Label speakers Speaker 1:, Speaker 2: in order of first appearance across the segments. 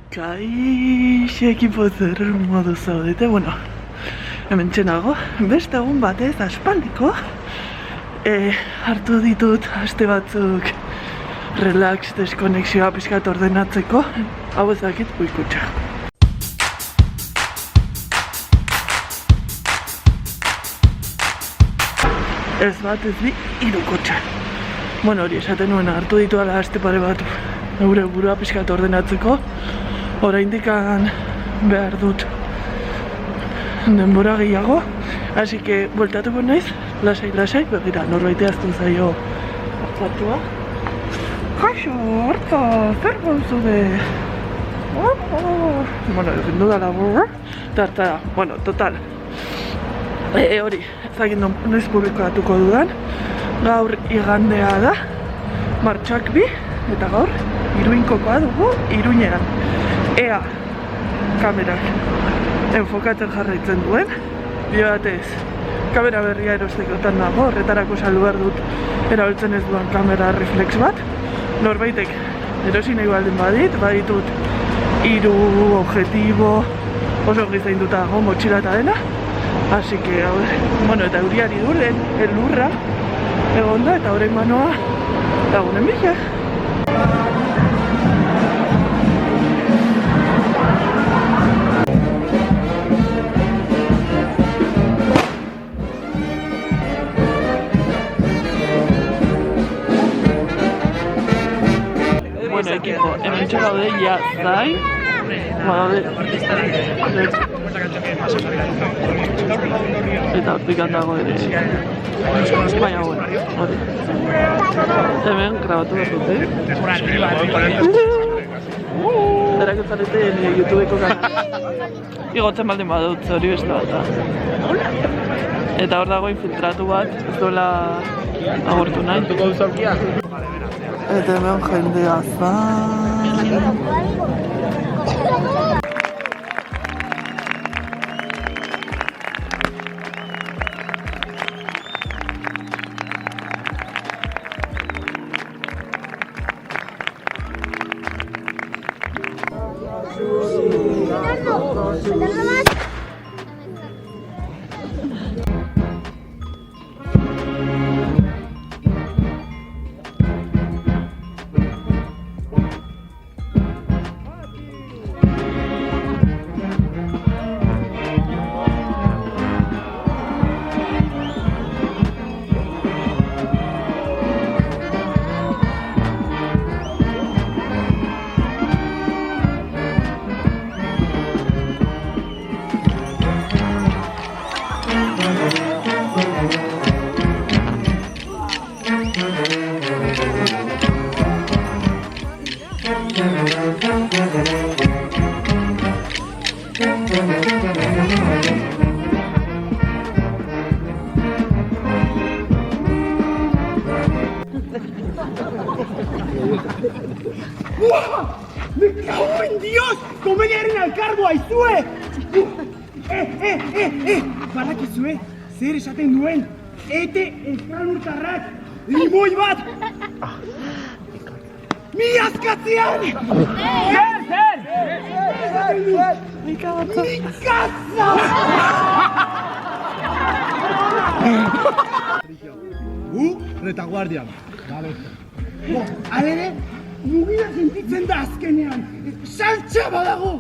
Speaker 1: Kaixo ekipo zer modu zaudete, bueno, hemen txenago, beste egun batez aspaldiko hartu ditut aste batzuk relax, deskonexioa pixkat ordenatzeko, hau ez dakit buikutxa. Ez bat, ez bi, irukotxa. Bueno, hori esaten nuen hartu ditu ala aste pare bat eure burua pixkat ordenatzeko. Oraindikan behar dut denbora gehiago, hasi que bueltatuko naiz, lasai, begira, norbaitea azten zaio hartzatua. Kaixo, hartza, zer gauzude? Bueno, egin dudala eta bueno, total. Hori, ezagin noiz publikatuko dudan, gaur igandea da, martxoak 2, eta gaur Iruinkokoa dugu, Iruinean. Ea kamerak enfokatzen jarraitzen duen, bide batez kamera berria erostekotan dago, horretarako saldu behar dut erabiltzen ez duan kamera reflex bat. Norbaitek erosi nahi baldin baditut 3 objetibo oso gizainduta dago, motxila eta dena. Así que, bueno, eta euriari du lehen elurra egon da eta orain manoa lagunen bila. Bueno, equipo, hemen txegaude ja zain. Eta hortikan dago ere. Baina, bueno, hori. Hemen grabatu behar dute. Erak ezarete YouTubeko kanal. Igotzen baldin badut, hori beste bat. Eta hor dago infiltratu bat, ez duela agurtu nahi. Eta hemen jendea zain.
Speaker 2: ¡Me cago en Dios! Komediaren alkargoa aizue! Barakizue, zer esaten duen? Ete eskalurtarrak limoi bat! Mi askatzean! Zer! Mikatza! Retaguardian. Alere, mugida sentitzen da azkenean. Saltza badago!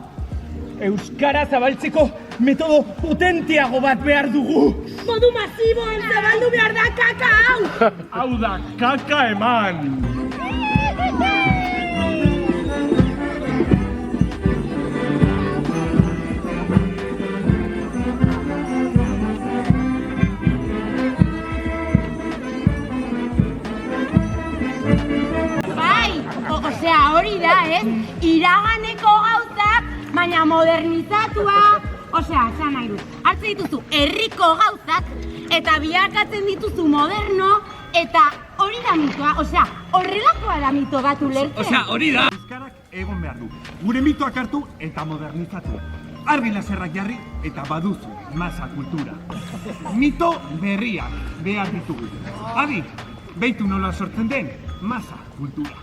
Speaker 2: Euskara zabaltzeko metodo potenteago bat behar dugu.
Speaker 3: Modu masiboan zabaldu behar da kaka hau!
Speaker 2: Hau da, kaka eman!
Speaker 3: Osea, hori da, ez? Iraganeko gauzak, baina modernizatua. Osea, esan nahi dut, hartzen dituzu herriko gauzak, eta biharkatzen dituzu moderno, eta hori da mitoa, osea, horrelakoa da mito bat ulertzen.
Speaker 2: Osea, hori da! Euskarak egon behar du, gure mitoak hartu eta modernizatu. Argi laserrak jarri eta baduzu masa kultura. Mito berriak behar ditugu. Adi, behitu nola sortzen den masa kultura.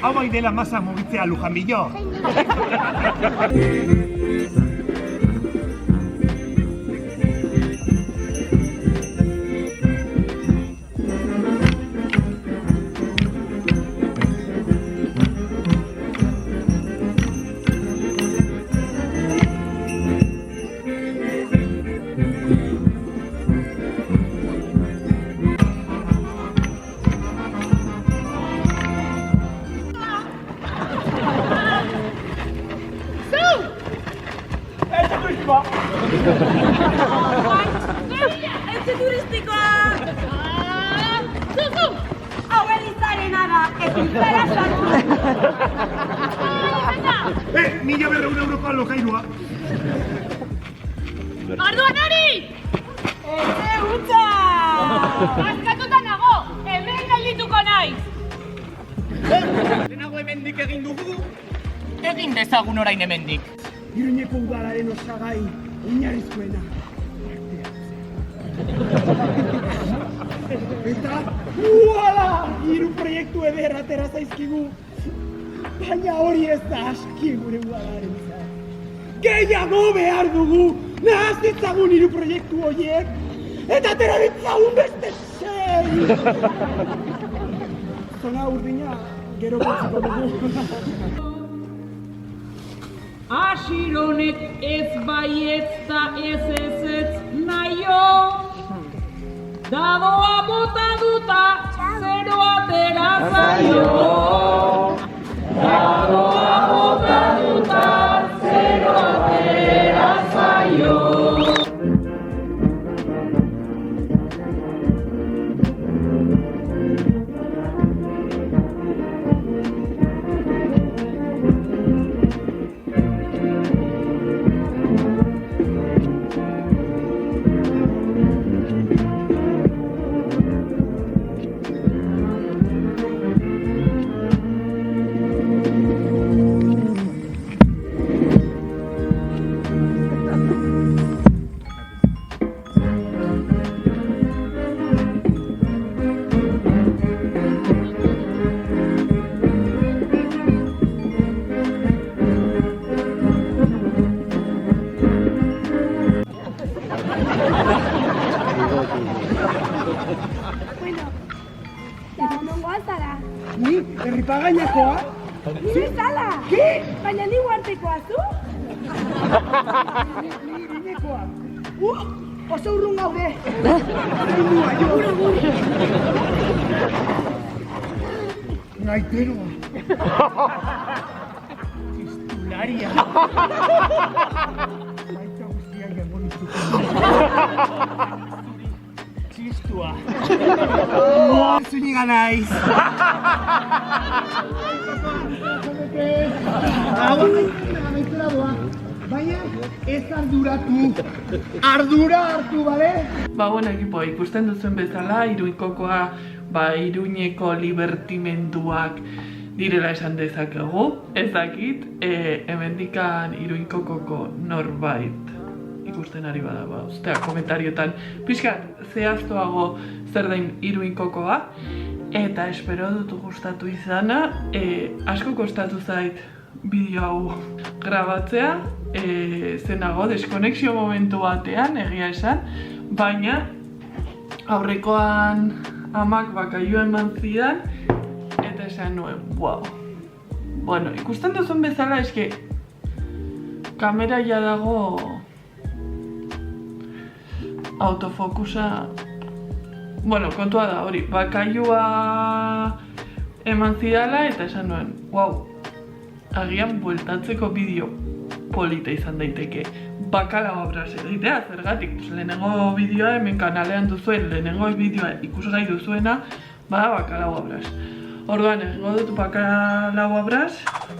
Speaker 2: Hau bai dela masa mugitzea Lujanbillo.
Speaker 3: Etxe turistikoa! Zuzu! Hau elizarena da, ez izara sartu!
Speaker 2: Mila berreun euroko alokairua.
Speaker 3: Orduan hori! Etxe hutsa! Askatuta nago, hemen geldituko naiz!
Speaker 2: Lehenago hemendik egin dugu.
Speaker 4: Egin dezagun orain hemendik.
Speaker 5: Iruñeko udalaren osagai oinarrizkoena. Eta, uala! Hiru proiektu eder atera zaizkigu. Baina hori ez da aski gure udalarentzat. Gehiago behar dugu! Nahaz ditzagun hiru proiektu horiek! Eta atera ditzagun beste 6! Zona urdina, gero gotziko dugu.
Speaker 6: Asironek ez baietz da ez naio. Dadoa bota duta, zero atera zaio. Dadoa bota duta, zero atera zaio.
Speaker 5: Ni, herripagainakoa?
Speaker 3: Ni bezala!
Speaker 5: Ki?
Speaker 3: Baina ni uartekoa zu?
Speaker 5: Ni irinekoa. Oso urrun gaude. Zainua, jo. Gaiteroa. Txistularia. Baita guztia jango nizuko. Txistua. Zuniga naiz. Baina ez arduratu. Ardura hartu, bale?
Speaker 1: Bueno, ekipo, ikusten duzen bezala, Iruñekoa, Iruñeko libertimenduak direla esan dezakegu. Ez dakit, hemendikan Iruñekoko norbait ikusten ari bada, ustea, komentariotan pixkat zehaztuago zer den Iruñekoa, eta espero dut gustatu izana. Asko kostatu zait bideo hau grabatzea, zenago deskonexio momentu batean, egia esan, baina aurrekoan amak bakailua eman zidan, eta esan nuen, wow. Bueno, ikusten duzun bezala, eske, kamera ja dago autofokusa, bueno, kontua da hori, bakailua eman zidala, eta esan nuen, wow, agian bueltatzeko bideo polita izan daiteke. Bakalago abraz egitea, zergatik, lehenengo bideoa hemen kanalean duzuen, lehenengo bideoa ikusgai duzuena, bada bakalago abraz. Orduan, egingo dut bakalaua bras,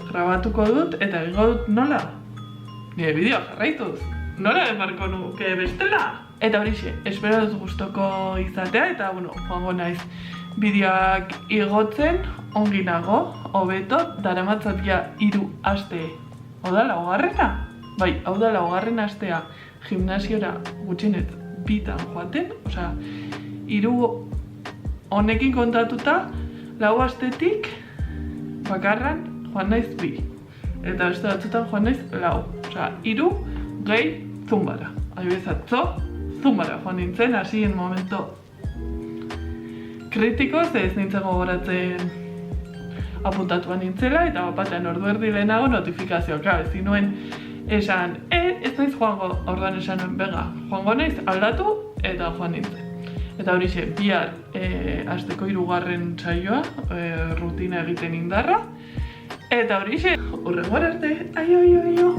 Speaker 1: grabatuko dut, eta egingo dut nola? Nire bideoa jarraituz. Nola emarko nuke bestela? Eta horixe, espero dut gustoko izatea, eta, bueno, joango naiz bideoak igotzen, ongi nago, hobeto, daramatzatia 3 aste. Hau da, laugarrena? Bai, hau da, laugarren astea gimnasiora gutxienez 2 joaten, osea, 3 honekin kontatuta, 4 astetik bakarran joan naiz 2. Eta beste batzutan joan naiz 4. Osea, 3 gehi zumbara. Adibidez atzo, zumbara joan nintzen, hasien momento kritiko, ze ez nintzen gogoratzen apuntatuan nintzela, eta batean ordu erdi lehenago notifikazioa. Klar, ezin nuen esan, ez naiz joango, orduan esan nuen, bega, joango naiz aldatu eta joan nintzen. Eta horixe, bihar asteko 3. saioa, rutina egiten indarra. Eta horixe, hurrengora arte, aio.